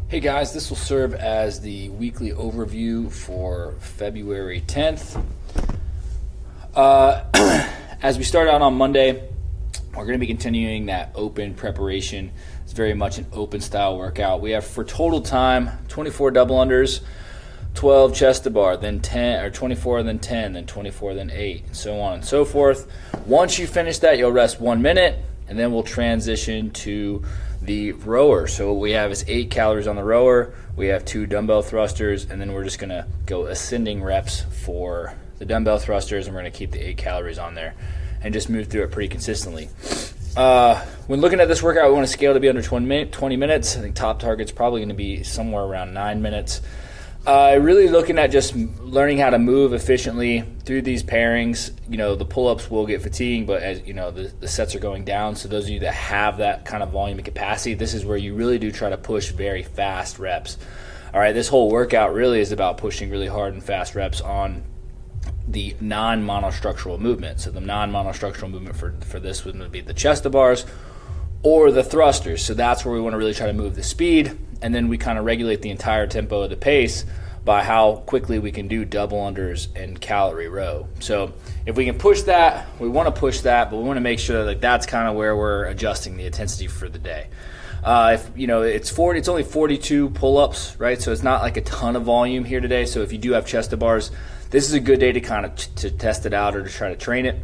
Hey guys, this will serve as the weekly overview for February 10th. As we start out on Monday, we're going to be continuing that open preparation. It's very much an open style workout. We have for total time 24 double unders, 12 chest to bar, then 10 or 24, then 10, then 24, then 8, and so on and so forth. Once you finish that, you'll rest 1 minute, and then we'll transition to the rower. So what we have is 8 calories on the rower. We have 2 dumbbell thrusters, and then we're just going to go ascending reps for the dumbbell thrusters, and we're going to keep the 8 calories on there and just move through it pretty consistently. When looking at this workout, we want to scale to be under 20 minutes. I think top target's probably going to be somewhere around 9 minutes. Really looking at just learning how to move efficiently through these pairings. You know, the pull-ups will get fatiguing, but as you know, the sets are going down. So those of you that have that kind of volume and capacity, this is where you really do try to push very fast reps. All right, this whole workout really is about pushing really hard and fast reps on the non-monostructural movement. So the non-monostructural movement for this would be the chest to bars or the thrusters. So that's where we want to really try to move the speed, and then we kind of regulate the entire tempo of the pace by how quickly we can do double unders and calorie row. So if we can push that, we want to push that, but we want to make sure that that's kind of where we're adjusting the intensity for the day. If you know it's only 42 pull-ups, right? So it's not like a ton of volume here today. So if you do have chest to bars, this is a good day to kind of to test it out or to try to train it.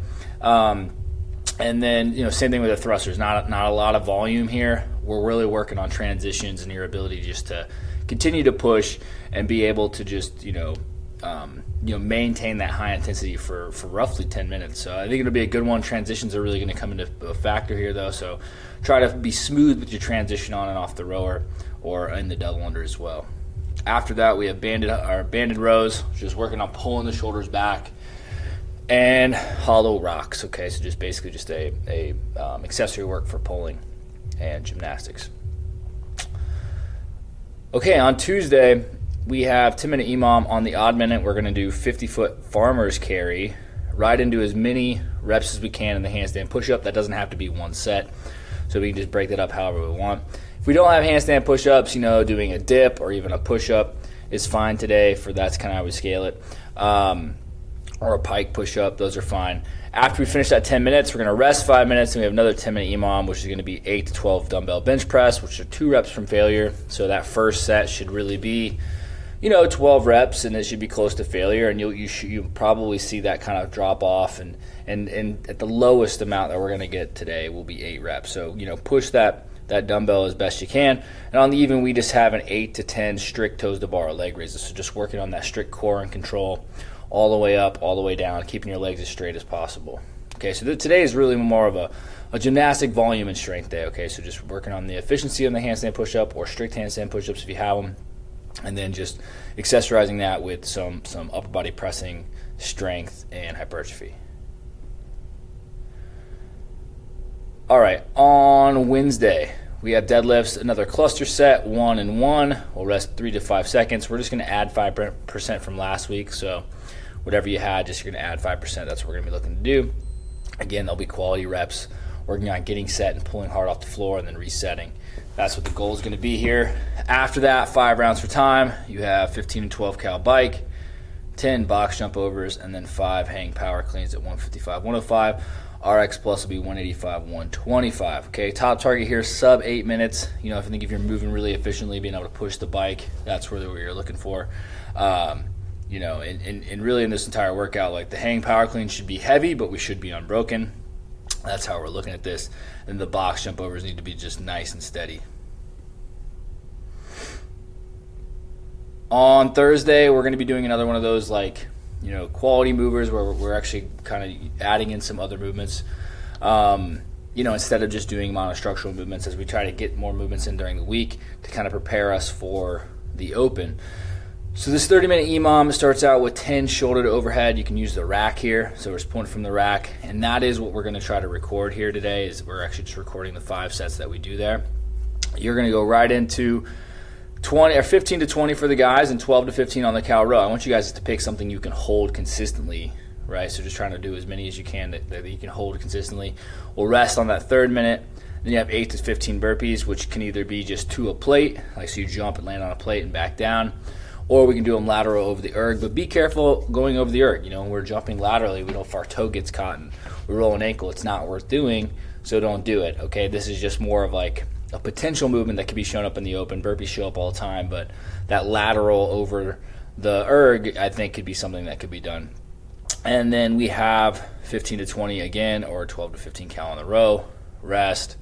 And then, you know, same thing with the thrusters. Not a lot of volume here. We're really working on transitions and your ability just to continue to push and be able to just, maintain that high intensity for roughly 10 minutes. So I think it'll be a good one. Transitions are really going to come into a factor here, though. So try to be smooth with your transition on and off the rower or in the double under as well. After that, we have banded rows, just working on pulling the shoulders back, and hollow rocks. Okay, so just basically just a accessory work for pulling and gymnastics. Okay, on Tuesday we have 10-minute EMOM. On the odd minute, we're going to do 50-foot farmer's carry right into as many reps as we can in the handstand push-up. That doesn't have to be one set, so we can just break that up however we want. If we don't have handstand push-ups, doing a dip or even a push-up is fine today. That's kind of how we scale it. Or a pike push-up, those are fine. After we finish that 10 minutes, we're going to rest 5 minutes, and we have another 10-minute EMOM, which is going to be 8 to 12 dumbbell bench press, which are 2 reps from failure. So that first set should really be, 12 reps, and it should be close to failure, and you'll probably see that kind of drop off, and at the lowest amount that we're going to get today will be 8 reps. So, push that dumbbell as best you can. And on the even, we just have an 8 to 10 strict toes to bar leg raises. So just working on that strict core and control all the way up, all the way down, keeping your legs as straight as possible. Okay, so today is really more of a gymnastic volume and strength day. Okay, so just working on the efficiency on the handstand push-up or strict handstand push-ups if you have them, and then just accessorizing that with some upper body pressing, strength, and hypertrophy. All right, on Wednesday, we have deadlifts, another cluster set, 1 and 1. We'll rest 3 to 5 seconds. We're just going to add 5% from last week. So whatever you had, you're going to add 5%. That's what we're going to be looking to do. Again, there'll be quality reps, working on getting set and pulling hard off the floor and then resetting. That's what the goal is going to be here. After that, 5 rounds for time. You have 15 and 12 cal bike, 10 box jump overs, and then 5 hang power cleans at 155, 105. RX plus will be 185, 125. Okay, top target here, sub 8 minutes. I think if you're moving really efficiently, being able to push the bike, that's really what you're looking for. And really in this entire workout, like the hang power clean should be heavy, but we should be unbroken. That's how we're looking at this. And the box jump overs need to be just nice and steady. On Thursday, we're going to be doing another one of those quality movers where we're actually kind of adding in some other movements, instead of just doing monostructural movements, as we try to get more movements in during the week to kind of prepare us for the open. So this 30-minute EMOM starts out with 10 shoulder to overhead. You can use the rack here. So we're just pulling from the rack, and that is what we're going to try to record here today. Is we're actually just recording the 5 sets that we do there. You're going to go right into 15 to 20 for the guys and 12 to 15 on the cal row. I want you guys to pick something you can hold consistently, right? So just trying to do as many as you can that you can hold consistently. We'll rest on that 3rd minute. Then you have 8 to 15 burpees, which can either be just to a plate, like so you jump and land on a plate and back down, or we can do them lateral over the erg. But be careful going over the erg. You know, when we're jumping laterally, we don't, if our toe gets caught and we roll an ankle, it's not worth doing, so don't do it, okay? This is just more of like a potential movement that could be shown up in the open. Burpees show up all the time, but that lateral over the erg, I think, could be something that could be done. And then we have 15 to 20 again, or 12 to 15 cal on the row, rest.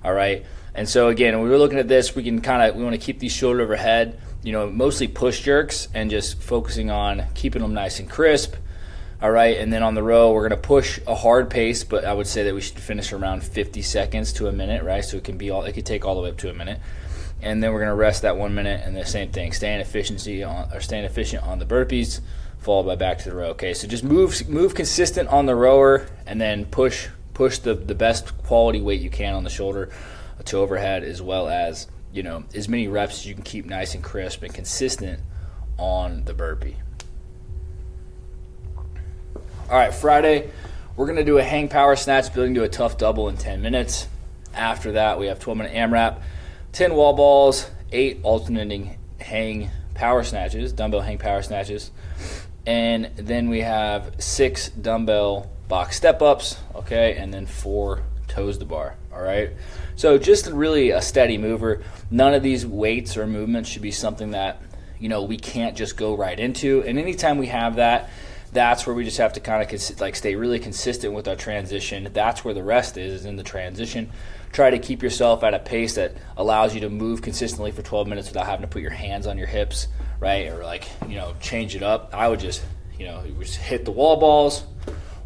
All right. And so again, when we're looking at this, we want to keep these shoulder overhead, you know, mostly push jerks and just focusing on keeping them nice and crisp. All right. And then on the row, we're going to push a hard pace, but I would say that we should finish around 50 seconds to a minute, right? So it could take all the way up to a minute. And then we're going to rest that 1 minute, and the same thing, staying efficient on the burpees, followed by back to the row. Okay. So just move consistent on the rower, and then push the best quality weight you can on the shoulder to overhead, as well as, you know, as many reps as you can keep nice and crisp and consistent on the burpee. All right, Friday, we're going to do a hang power snatch building to a tough double in 10 minutes. After that, we have 12-minute AMRAP, 10 wall balls, 8 alternating hang power snatches, dumbbell hang power snatches, and then we have 6 dumbbell box step-ups, okay, and then 4 toes to bar, all right? So just really a steady mover. None of these weights or movements should be something that, you know, we can't just go right into. And anytime we have that, that's where we just have to kind of stay really consistent with our transition. That's where the rest is in the transition. Try to keep yourself at a pace that allows you to move consistently for 12 minutes without having to put your hands on your hips, right? Or like, you know, change it up. I would just, you know, just hit the wall balls,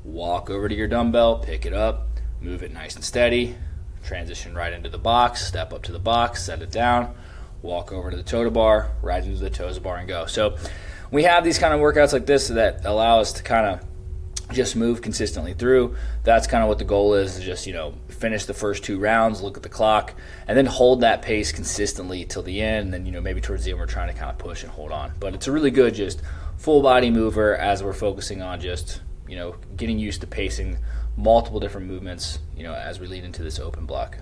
walk over to your dumbbell, pick it up, move it nice and steady, transition right into the box, step up to the box, set it down, walk over to the toe to bar, right into the toes to bar, and go. So we have these kind of workouts like this that allow us to kind of just move consistently through. That's kind of what the goal is just, you know, finish the first 2 rounds, look at the clock, and then hold that pace consistently till the end. And then, you know, maybe towards the end we're trying to kind of push and hold on. But it's a really good just full body mover as we're focusing on just, you know, getting used to pacing multiple different movements, you know, as we lead into this open block.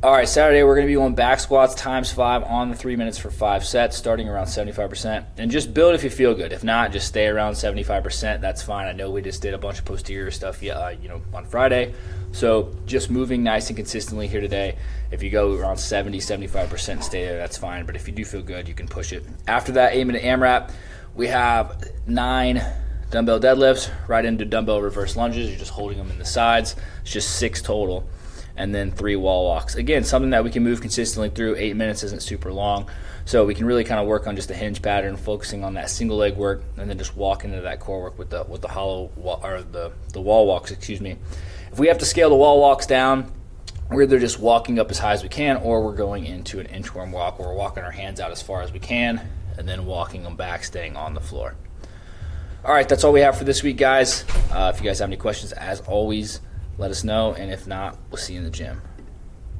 All right, Saturday we're going to be on back squats times 5 on the 3 minutes for 5 sets, starting around 75%. And just build if you feel good. If not, just stay around 75%. That's fine. I know we just did a bunch of posterior stuff, you know, on Friday. So just moving nice and consistently here today. If you go around 70, 75% and stay there, that's fine. But if you do feel good, you can push it. After that 8-minute AMRAP, we have 9 dumbbell deadlifts right into dumbbell reverse lunges. You're just holding them in the sides. It's just 6 total. And then 3 wall walks. Again, something that we can move consistently through. 8 minutes isn't super long. So we can really kind of work on just the hinge pattern, focusing on that single leg work, and then just walk into that core work with the hollow or the wall walks, excuse me. If we have to scale the wall walks down, we're either just walking up as high as we can, or we're going into an inchworm walk where we're walking our hands out as far as we can and then walking them back, staying on the floor. All right, that's all we have for this week, guys. If you guys have any questions, as always, let us know, and if not, we'll see you in the gym.